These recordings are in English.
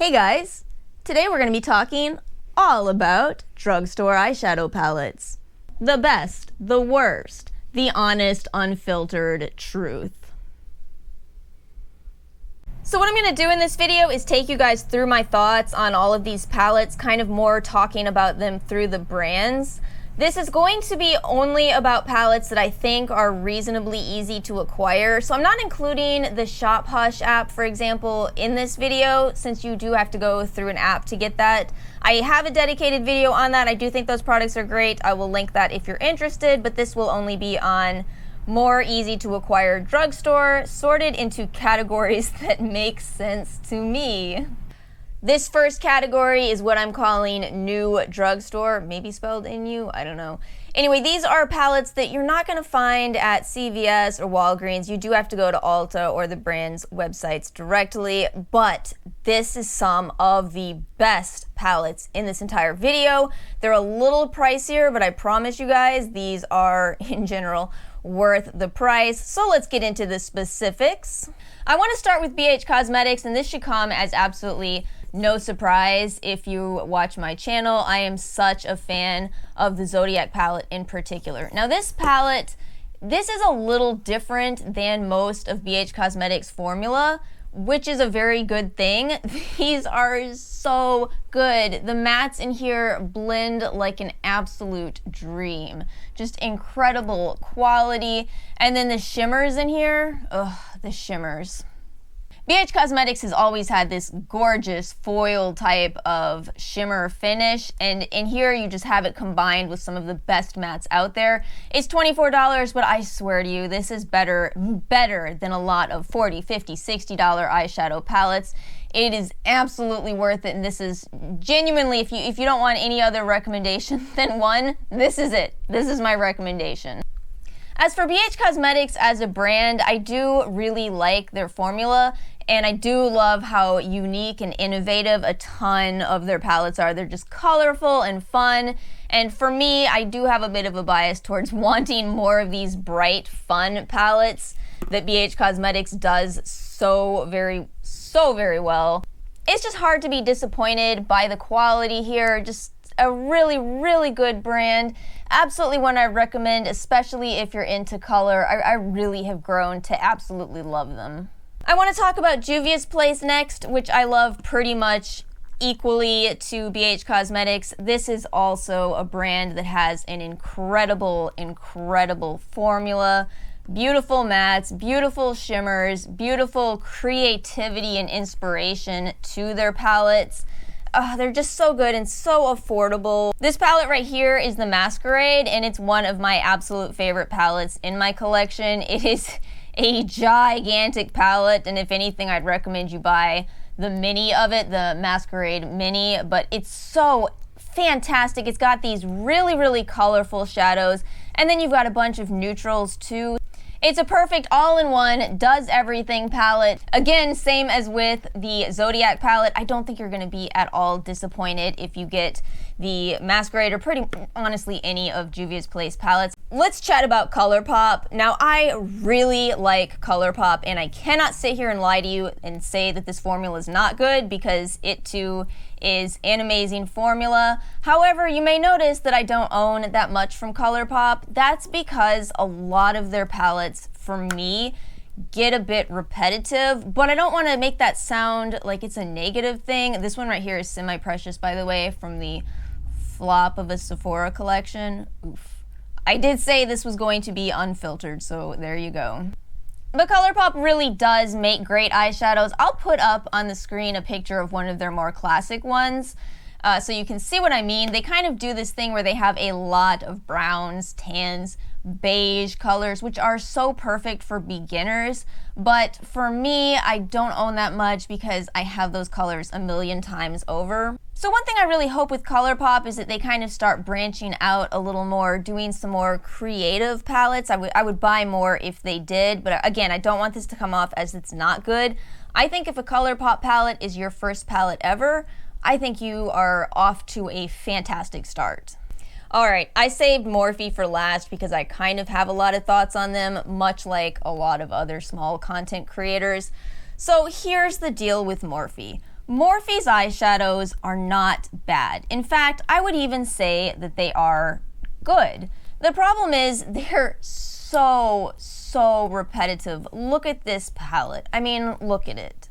Hey guys! Today we're going to be talking all about drugstore eyeshadow palettes. The best, the worst, the honest, unfiltered truth. So what I'm going to do in this video is take you guys through my thoughts on all of these palettes, kind of more talking about them through the brands. This is going to be only about palettes that I think are reasonably easy to acquire. So I'm not including the Shop Hush app, for example, in this video, since you do have to go through an app to get that. I have a dedicated video on that. I do think those products are great. I will link that if you're interested, but this will only be on more easy to acquire drugstore, sorted into categories that make sense to me. This first category is what I'm calling new drugstore, maybe spelled N-U, I don't know. Anyway, these are palettes that you're not gonna find at CVS or Walgreens. You do have to go to Ulta or the brand's websites directly, but this is some of the best palettes in this entire video. They're a little pricier, but I promise you guys, these are, in general, worth the price. So let's get into the specifics. I wanna start with BH Cosmetics, and this should come as absolutely no surprise if you watch my channel. I am such a fan of the Zodiac palette in particular. Now this palette, this is a little different than most of BH Cosmetics formula, which is a very good thing. These are so good. The mattes in here blend like an absolute dream. Just incredible quality. And then the shimmers in here, the shimmers. BH Cosmetics has always had this gorgeous foil type of shimmer finish, and in here you just have it combined with some of the best mattes out there. It's $24, but I swear to you, this is better than a lot of $40, $50, $60 eyeshadow palettes. It is absolutely worth it, and this is genuinely, if you don't want any other recommendation than one, this is it. This is my recommendation. As for BH Cosmetics as a brand, I do really like their formula, and I do love how unique and innovative a ton of their palettes are. They're just colorful and fun, and for me, I do have a bit of a bias towards wanting more of these bright, fun palettes that BH Cosmetics does so very well. It's just hard to be disappointed by the quality here. Just a really good brand. Absolutely one I recommend, especially if you're into color. I really have grown to absolutely love them. I want to talk about Juvia's Place next, which I love pretty much equally to BH Cosmetics. This is also a brand that has an incredible formula. Beautiful mattes, beautiful shimmers, beautiful creativity and inspiration to their palettes. They're just so good and so affordable. This palette right here is the Masquerade, and it's one of my absolute favorite palettes in my collection. It is a gigantic palette, and if anything, I'd recommend you buy the mini of it, the Masquerade mini, but it's so fantastic. It's got these really colorful shadows, and then you've got a bunch of neutrals too. It's a perfect all-in-one, does-everything palette. Again, same as with the Zodiac palette. I don't think you're going to be at all disappointed if you get the Masquerade or pretty honestly any of Juvia's Place palettes. Let's chat about ColourPop. Now, I really like ColourPop, and I cannot sit here and lie to you and say that this formula is not good, because it too is an amazing formula. However, you may notice that I don't own that much from ColourPop. That's because a lot of their palettes, for me, get a bit repetitive, but I don't want to make that sound like it's a negative thing. This one right here is Semi-Precious, by the way, from the flop of a Sephora collection. Oof. I did say this was going to be unfiltered, so there you go. But ColourPop really does make great eyeshadows. I'll put up on the screen a picture of one of their more classic ones, so you can see what I mean. They kind of do this thing where they have a lot of browns, tans, beige colors, which are so perfect for beginners. But for me, I don't own that much because I have those colors a million times over. So one thing I really hope with ColourPop is that they kind of start branching out a little more, doing some more creative palettes. I would buy more if they did, but again, I don't want this to come off as it's not good. I think if a ColourPop palette is your first palette ever, I think you are off to a fantastic start. Alright, I saved Morphe for last because I kind of have a lot of thoughts on them, much like a lot of other small content creators. So here's the deal with Morphe. Morphe's eyeshadows are not bad. In fact, I would even say that they are good. The problem is they're so repetitive. Look at this palette. I mean, look at it.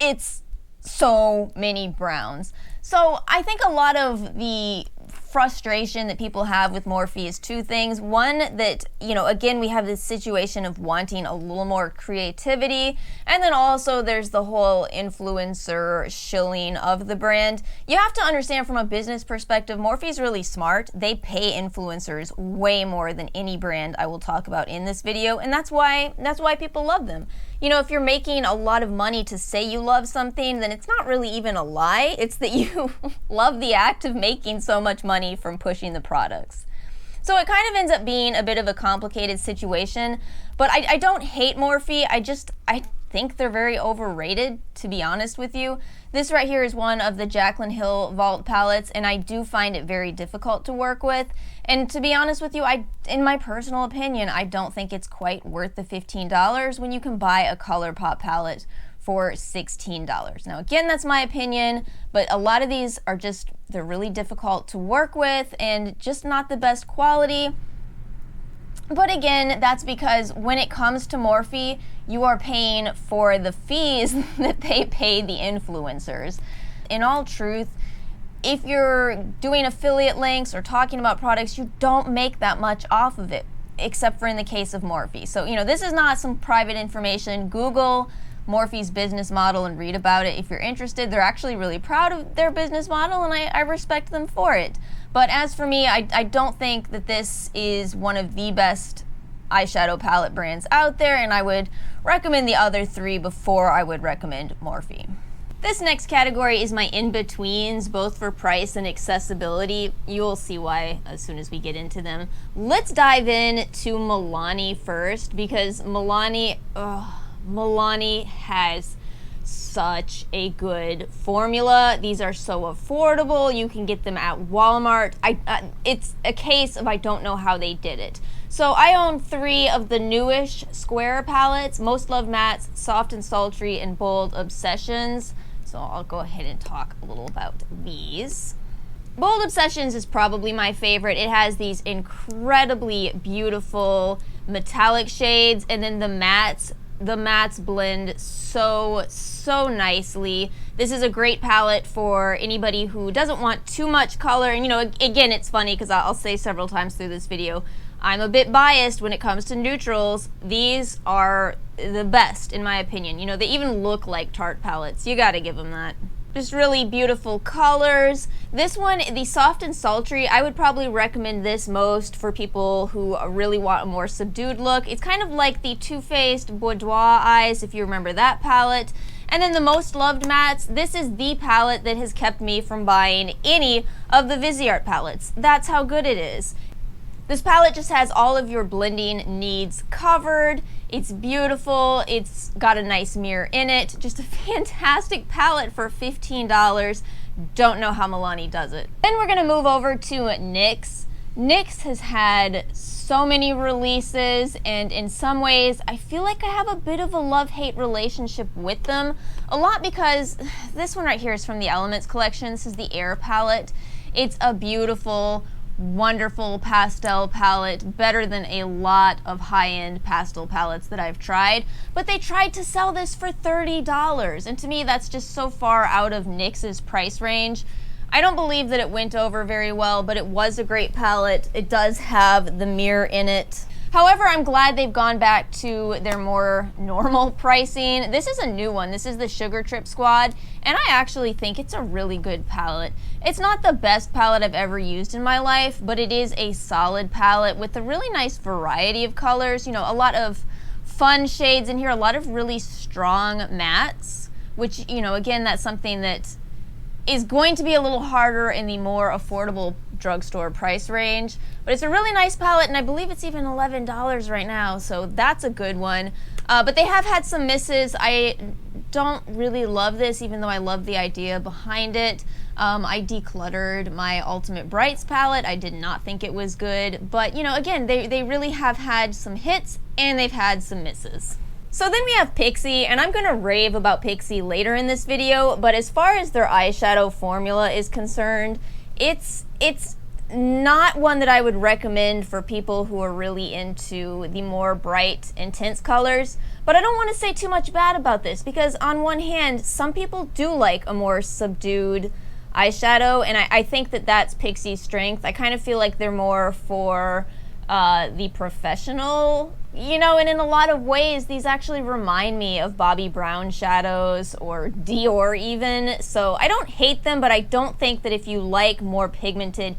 It's so many browns. So I think a lot of the frustration that people have with Morphe is two things. One, that, you know, again, we have this situation of wanting a little more creativity, and then also there's the whole influencer shilling of the brand. You have to understand from a business perspective, Morphe's really smart. They pay influencers way more than any brand I will talk about in this video, and that's why people love them. You know, if you're making a lot of money to say you love something, then it's not really even a lie. It's that you love the act of making so much money from pushing the products. So it kind of ends up being a bit of a complicated situation, but I don't hate Morphe. I think they're very overrated, to be honest with you. This right here is one of the Jaclyn Hill Vault palettes, and I do find it very difficult to work with. And to be honest with you, in my personal opinion, I don't think it's quite worth the $15 when you can buy a ColourPop palette for $16. Now again, that's my opinion, but a lot of these are they're really difficult to work with and just not the best quality. But again, that's because when it comes to Morphe, you are paying for the fees that they pay the influencers. In all truth, if you're doing affiliate links or talking about products, you don't make that much off of it, except for in the case of Morphe. So, you know, this is not some private information. Google Morphe's business model and read about it if you're interested. They're actually really proud of their business model, and I respect them for it. But as for me, I don't think that this is one of the best eyeshadow palette brands out there, and I would recommend the other three before I would recommend Morphe. This next category is my in-betweens, both for price and accessibility. You'll see why as soon as we get into them. Let's dive in to Milani first, because Milani has such a good formula. These are so affordable. You can get them at Walmart. It's a case of I don't know how they did it. So I own 3 of the newish square palettes: Most Loved Mattes, Soft and Sultry, and Bold Obsessions. So I'll go ahead and talk a little about these. Bold Obsessions is probably my favorite. It has these incredibly beautiful metallic shades, and then the mattes blend so nicely. This is a great palette for anybody who doesn't want too much color. And you know, again, it's funny because I'll say several times through this video, I'm a bit biased when it comes to neutrals. These are the best in my opinion. You know, they even look like Tarte palettes. You gotta give them that. Just really beautiful colors. This one, the Soft and Sultry, I would probably recommend this most for people who really want a more subdued look. It's kind of like the Too Faced Boudoir Eyes, if you remember that palette. And then the Most Loved Mattes, this is the palette that has kept me from buying any of the Viseart palettes. That's how good it is. This palette just has all of your blending needs covered. It's beautiful. It's got a nice mirror in it. Just a fantastic palette for $15. Don't know how Milani does it. Then we're gonna move over to NYX. NYX has had so many releases, and in some ways, I feel like I have a bit of a love-hate relationship with them. A lot because this one right here is from the Elements collection. This is the Air palette. It's a beautiful, wonderful pastel palette, better than a lot of high-end pastel palettes that I've tried, but they tried to sell this for $30, and to me that's just so far out of NYX's price range. I don't believe that it went over very well, but it was a great palette. It does have the mirror in it. However, I'm glad they've gone back to their more normal pricing. This is a new one. This is the Sugar Trip Squad, and I actually think it's a really good palette. It's not the best palette I've ever used in my life, but it is a solid palette with a really nice variety of colors. You know, a lot of fun shades in here, a lot of really strong mattes, which, you know, again, that's something that is going to be a little harder in the more affordable drugstore price range. But it's a really nice palette, and I believe it's even $11 right now, so that's a good one. But they have had some misses. I don't really love this, even though I love the idea behind it. I decluttered my Ultimate Brights palette. I did not think it was good. But, you know, again, they really have had some hits, and they've had some misses. So then we have Pixi, and I'm gonna rave about Pixi later in this video, but as far as their eyeshadow formula is concerned, it's not one that I would recommend for people who are really into the more bright, intense colors. But I don't want to say too much bad about this, because on one hand, some people do like a more subdued eyeshadow, and I think that that's Pixi's strength. I kind of feel like they're more for the professional, you know, and in a lot of ways these actually remind me of Bobbi Brown shadows or Dior even. So I don't hate them, but I don't think that if you like more pigmented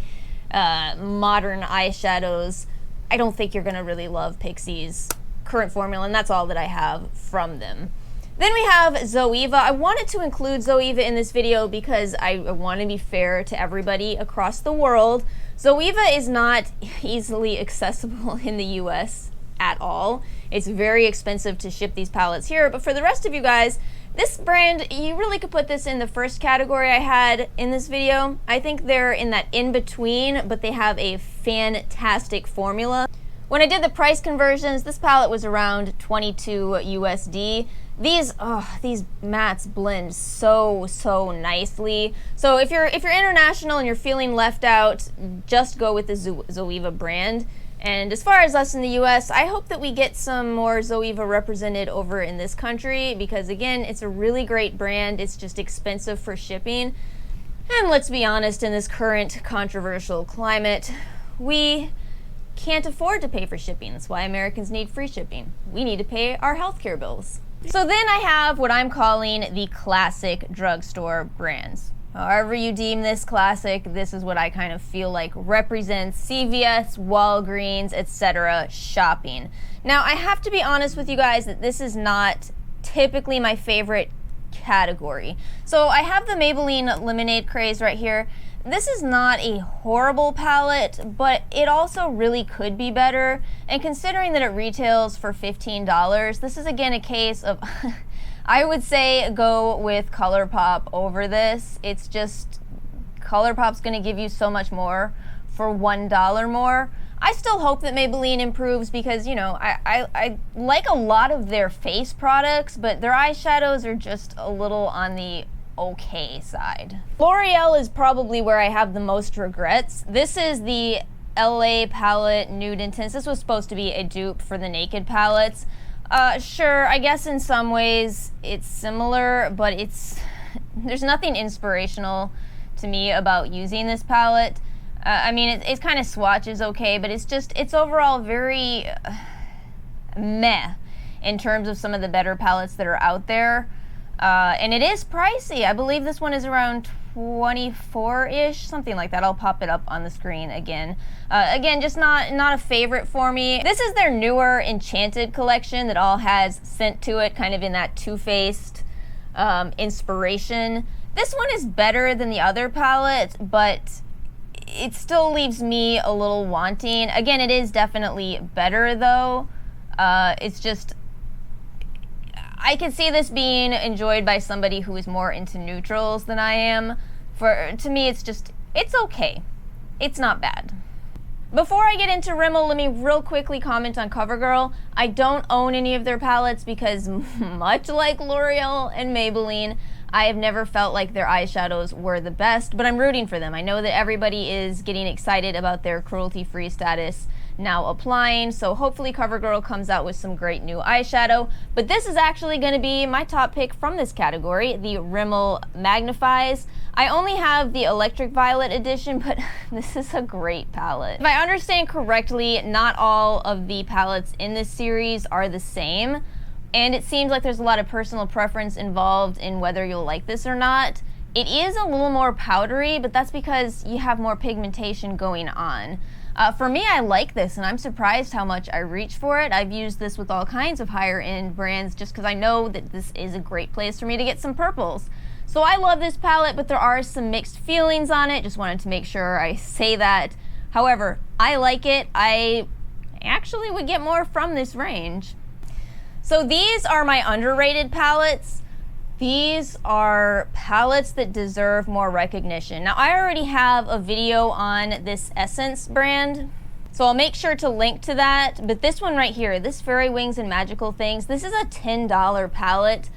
modern eyeshadows, I don't think you're gonna really love Pixi's current formula, and that's all that I have from them. Then we have Zoeva. I wanted to include Zoeva in this video because I want to be fair to everybody across the world. Zoeva is not easily accessible in the US at all. It's very expensive to ship these palettes here, but for the rest of you guys, this brand, you really could put this in the first category I had in this video. I think they're in that in-between, but they have a fantastic formula. When I did the price conversions, this palette was around 22 USD. These mattes blend so nicely. So if you're international and you're feeling left out, just go with the Zoeva brand. And as far as us in the US, I hope that we get some more Zoeva represented over in this country, because again, it's a really great brand. It's just expensive for shipping. And let's be honest, in this current controversial climate, we can't afford to pay for shipping. That's why Americans need free shipping. We need to pay our healthcare bills. So then I have what I'm calling the classic drugstore brands. However you deem this classic, this is what I kind of feel like represents CVS, Walgreens, etc. shopping. Now I have to be honest with you guys that this is not typically my favorite category. So I have the Maybelline Lemonade Craze right here. This is not a horrible palette, but it also really could be better. And considering that it retails for $15, this is again a case of I would say go with ColourPop over this. It's just ColourPop's gonna give you so much more for $1 more. I still hope that Maybelline improves because, you know, I like a lot of their face products, but their eyeshadows are just a little on the okay side. L'Oreal is probably where I have the most regrets. This is the LA palette Nude Intense. This was supposed to be a dupe for the Naked palettes. Sure, I guess in some ways it's similar, but there's nothing inspirational to me about using this palette. I mean, it kind of swatches okay, but it's overall very meh in terms of some of the better palettes that are out there. And it is pricey. I believe this one is around 24-ish, something like that. I'll pop it up on the screen again. Again, just not a favorite for me. This is their newer Enchanted collection that all has scent to it, kind of in that Too Faced inspiration. This one is better than the other palette, but it still leaves me a little wanting. Again, it is definitely better though. It's just, I can see this being enjoyed by somebody who is more into neutrals than I am. To me, it's okay. It's not bad. Before I get into Rimmel, let me real quickly comment on CoverGirl. I don't own any of their palettes because much like L'Oreal and Maybelline, I have never felt like their eyeshadows were the best, but I'm rooting for them. I know that everybody is getting excited about their cruelty-free status now applying, so hopefully CoverGirl comes out with some great new eyeshadow. But this is actually going to be my top pick from this category, the Rimmel Magnifies. I only have the Electric Violet edition, but this is a great palette. If I understand correctly, not all of the palettes in this series are the same, and it seems like there's a lot of personal preference involved in whether you'll like this or not. It is a little more powdery, but that's because you have more pigmentation going on. For me, I like this, and I'm surprised how much I reach for it. I've used this with all kinds of higher end brands just because I know that this is a great place for me to get some purples. So I love this palette, but there are some mixed feelings on it. Just wanted to make sure I say that. However, I like it. I actually would get more from this range. So these are my underrated palettes. These are palettes that deserve more recognition. Now, I already have a video on this Essence brand. So I'll make sure to link to that. But this one right here, this Fairy Wings and Magical Things, this is a $10 palette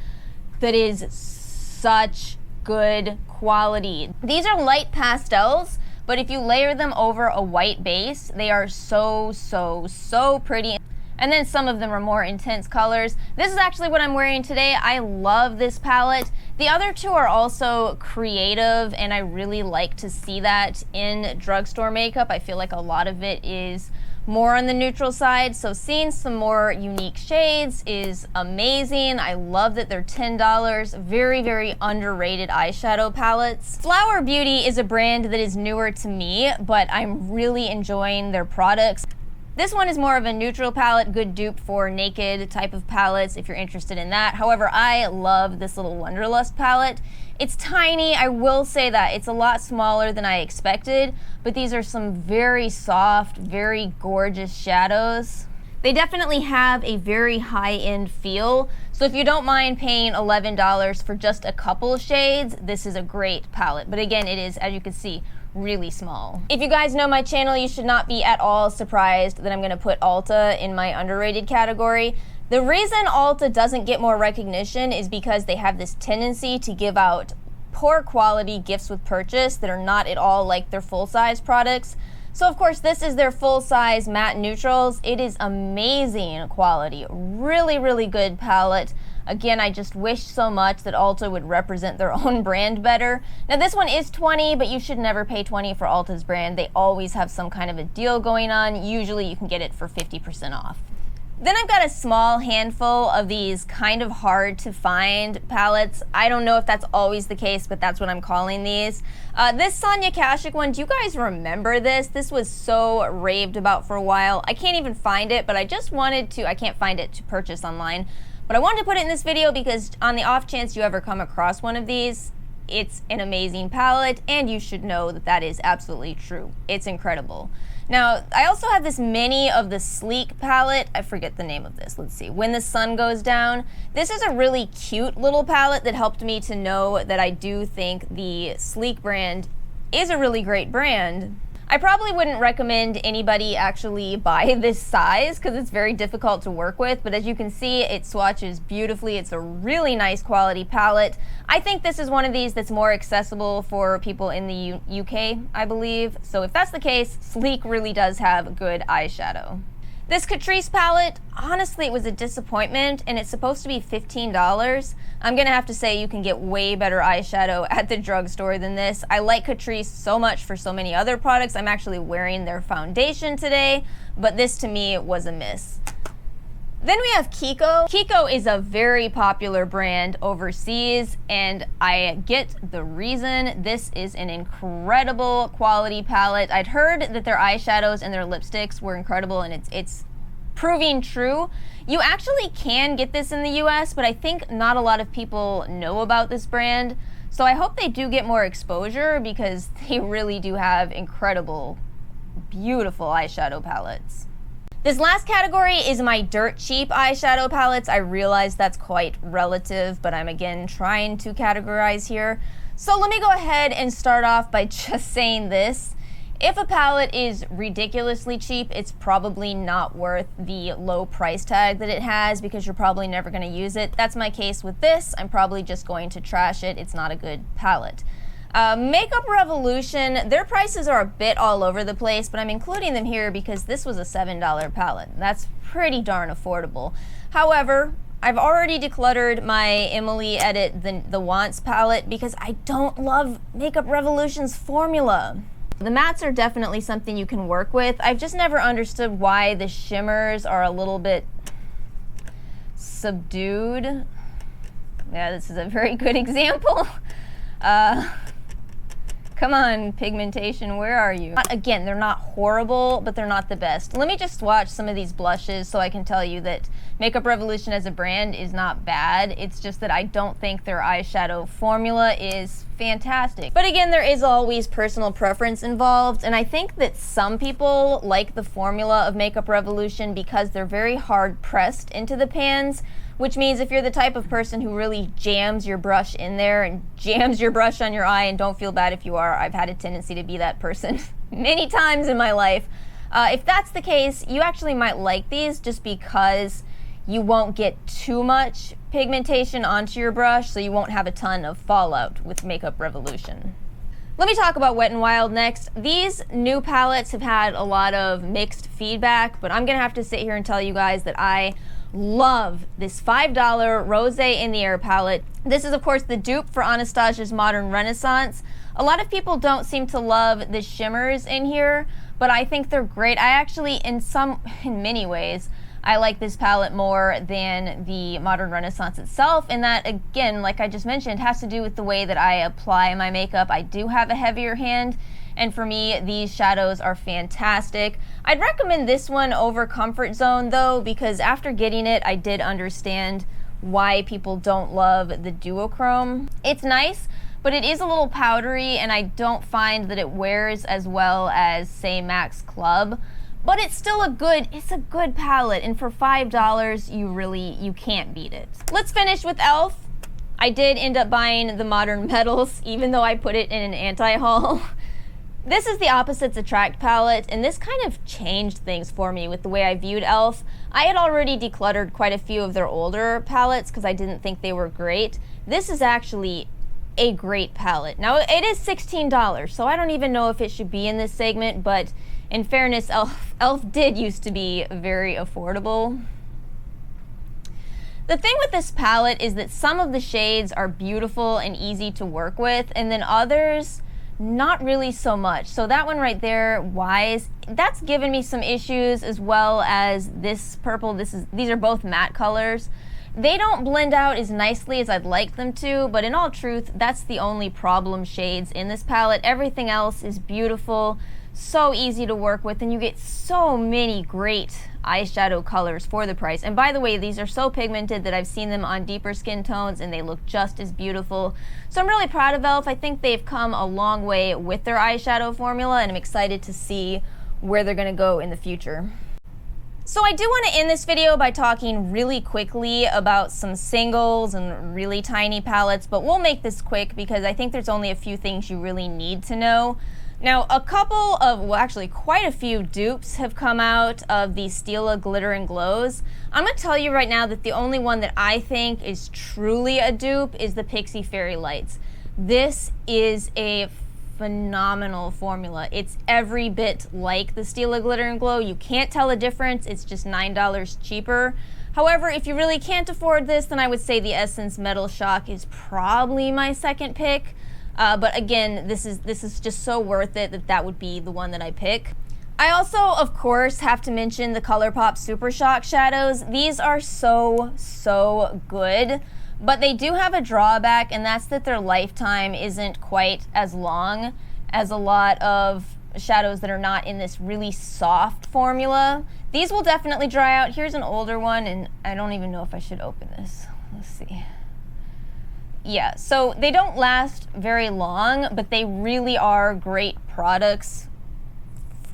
that is such good quality. These are light pastels, but if you layer them over a white base, they are so, so, so pretty. And then some of them are more intense colors. This is actually what I'm wearing today. I love this palette. The other two are also creative, and I really like to see that in drugstore makeup. I feel like a lot of it is more on the neutral side, so seeing some more unique shades is amazing. I love that they're $10. Very, very underrated eyeshadow palettes. Flower Beauty is a brand that is newer to me, but I'm really enjoying their products. This one is more of a neutral palette, good dupe for naked type of palettes if you're interested in that. However, I love this little Wonderlust palette. It's tiny, I will say that. It's a lot smaller than I expected, but these are some very soft, very gorgeous shadows. They definitely have a very high-end feel, so if you don't mind paying $11 for just a couple shades, this is a great palette. But again, it is, as you can see, really small. If you guys know my channel, you should not be at all surprised that I'm gonna put Ulta in my underrated category. The reason Ulta doesn't get more recognition is because they have this tendency to give out poor quality gifts with purchase that are not at all like their full-size products. So of course, this is their full-size matte neutrals. It is amazing quality, really, really good palette. Again, I just wish so much that Ulta would represent their own brand better. Now this one is $20, but you should never pay $20 for Ulta's brand. They always have some kind of a deal going on. Usually you can get it for 50% off. Then I've got a small handful of these kind of hard to find palettes. I don't know if that's always the case, but that's what I'm calling these. This Sonia Kashuk one, do you guys remember this? This was so raved about for a while. I can't even find it, but I just wanted to, I can't find it to purchase online. But I wanted to put it in this video because on the off chance you ever come across one of these, it's an amazing palette, and you should know that that is absolutely true. It's incredible. Now, I also have this mini of the Sleek palette. I forget the name of this. Let's see. When the Sun Goes Down. This is a really cute little palette that helped me to know that I do think the Sleek brand is a really great brand. I probably wouldn't recommend anybody actually buy this size because it's very difficult to work with, but as you can see, it swatches beautifully. It's a really nice quality palette. I think this is one of these that's more accessible for people in the UK, I believe. So if that's the case, Sleek really does have good eyeshadow. This Catrice palette, honestly, it was a disappointment, and it's supposed to be $15. I'm gonna have to say you can get way better eyeshadow at the drugstore than this. I like Catrice so much for so many other products. I'm actually wearing their foundation today, but this to me was a miss. Then we have Keko. Keko is a very popular brand overseas, and I get the reason. This is an incredible quality palette. I'd heard that their eyeshadows and their lipsticks were incredible, and it's proving true. You actually can get this in the US, but I think not a lot of people know about this brand. So I hope they do get more exposure because they really do have incredible, beautiful eyeshadow palettes. This last category is my dirt cheap eyeshadow palettes. I realize that's quite relative, but I'm again trying to categorize here. So let me go ahead and start off by just saying this. If a palette is ridiculously cheap, it's probably not worth the low price tag that it has because you're probably never going to use it. That's my case with this. I'm probably just going to trash it. It's not a good palette. Makeup Revolution, their prices are a bit all over the place, but I'm including them here because this was a $7 palette. That's pretty darn affordable. However, I've already decluttered my Emily Edit the Wants palette because I don't love Makeup Revolution's formula. The mattes are definitely something you can work with. I've just never understood why the shimmers are a little bit subdued. Yeah, this is a very good example. Come on, pigmentation, where are you? Again, they're not horrible, but they're not the best. Let me just swatch some of these blushes so I can tell you that Makeup Revolution as a brand is not bad. It's just that I don't think their eyeshadow formula is fantastic. But again, there is always personal preference involved, and I think that some people like the formula of Makeup Revolution because they're very hard pressed into the pans, which means if you're the type of person who really jams your brush in there and jams your brush on your eye, and don't feel bad if you are, I've had a tendency to be that person many times in my life, If that's the case, you actually might like these just because you won't get too much pigmentation onto your brush, so you won't have a ton of fallout with Makeup Revolution. Let me talk about Wet n Wild next. These new palettes have had a lot of mixed feedback, but I'm gonna have to sit here and tell you guys that I love this $5 Rose in the Air palette. This is of course the dupe for Anastasia's Modern Renaissance. A lot of people don't seem to love the shimmers in here, but I think they're great. I actually, in many ways, I like this palette more than the Modern Renaissance itself, and that, again, like I just mentioned, has to do with the way that I apply my makeup. I do have a heavier hand, and for me, these shadows are fantastic. I'd recommend this one over Comfort Zone, though, because after getting it, I did understand why people don't love the duochrome. It's nice, but it is a little powdery, and I don't find that it wears as well as, say, MAC's Club. But it's still a good palette, and for $5, you can't beat it. Let's finish with e.l.f. I did end up buying the Modern Metals, even though I put it in an anti-haul. This is the Opposites Attract palette, and this kind of changed things for me with the way I viewed e.l.f. I had already decluttered quite a few of their older palettes because I didn't think they were great. This is actually a great palette. Now, it is $16, so I don't even know if it should be in this segment, but in fairness, e.l.f. did used to be very affordable. The thing with this palette is that some of the shades are beautiful and easy to work with, and then others, not really so much. So that one right there, Wise, that's given me some issues, as well as this purple. These are both matte colors. They don't blend out as nicely as I'd like them to, but in all truth, that's the only problem shades in this palette. Everything else is beautiful, so easy to work with, and you get so many great eyeshadow colors for the price. And by the way, these are so pigmented that I've seen them on deeper skin tones and they look just as beautiful. So I'm really proud of e.l.f. I think they've come a long way with their eyeshadow formula, and I'm excited to see where they're gonna go in the future. So I do want to end this video by talking really quickly about some singles and really tiny palettes, but we'll make this quick because I think there's only a few things you really need to know. Now, a couple of, well, actually quite a few dupes have come out of the Stila Glitter and Glows. I'm going to tell you right now that the only one that I think is truly a dupe is the Pixi Fairy Lights. This is a phenomenal formula. It's every bit like the Stila Glitter and Glow. You can't tell a difference. It's just $9 cheaper. However, if you really can't afford this, then I would say the Essence Metal Shock is probably my second pick. But again, this is just so worth it that would be the one that I pick. I also, of course, have to mention the ColourPop Super Shock shadows. These are so good, but they do have a drawback, and that's that their lifetime isn't quite as long as a lot of shadows that are not in this really soft formula. These will definitely dry out. Here's an older one, and I don't even know if I should open this. Let's see. Yeah, so they don't last very long, but they really are great products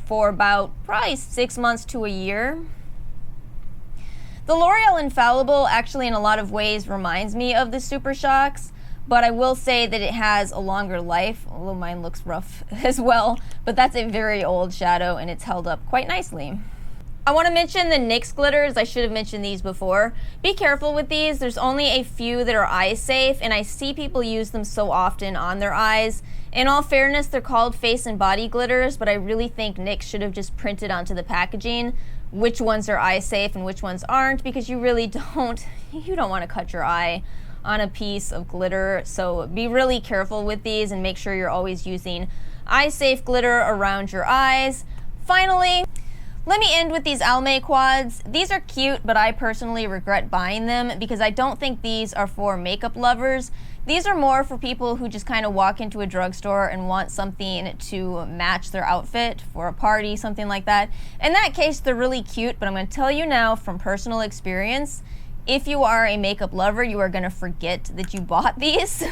for about probably 6 months to a year. The L'Oreal Infallible actually in a lot of ways reminds me of the Super Shocks, but I will say that it has a longer life, although mine looks rough as well, but that's a very old shadow and it's held up quite nicely. I want to mention the NYX glitters. I should have mentioned these before. Be careful with these. There's only a few that are eye safe, and I see people use them so often on their eyes. In all fairness, they're called face and body glitters, but I really think NYX should have just printed onto the packaging which ones are eye safe and which ones aren't, because you really don't want to cut your eye on a piece of glitter. So be really careful with these and make sure you're always using eye safe glitter around your eyes. Finally, let me end with these Almay quads. These are cute, but I personally regret buying them because I don't think these are for makeup lovers. These are more for people who just kind of walk into a drugstore and want something to match their outfit for a party, something like that. In that case, they're really cute, but I'm going to tell you now from personal experience, if you are a makeup lover, you are going to forget that you bought these.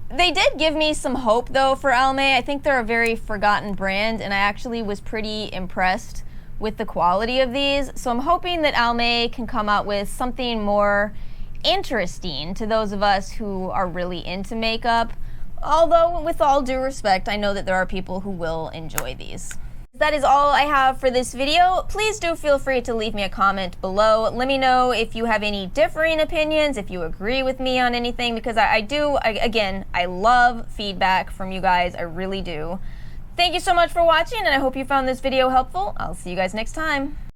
They did give me some hope, though, for Almay. I think they're a very forgotten brand, and I actually was pretty impressed with the quality of these. So I'm hoping that Almay can come out with something more interesting to those of us who are really into makeup. Although, with all due respect, I know that there are people who will enjoy these. That is all I have for this video. Please do feel free to leave me a comment below. Let me know if you have any differing opinions, if you agree with me on anything, because again, I love feedback from you guys. I really do. Thank you so much for watching, and I hope you found this video helpful. I'll see you guys next time.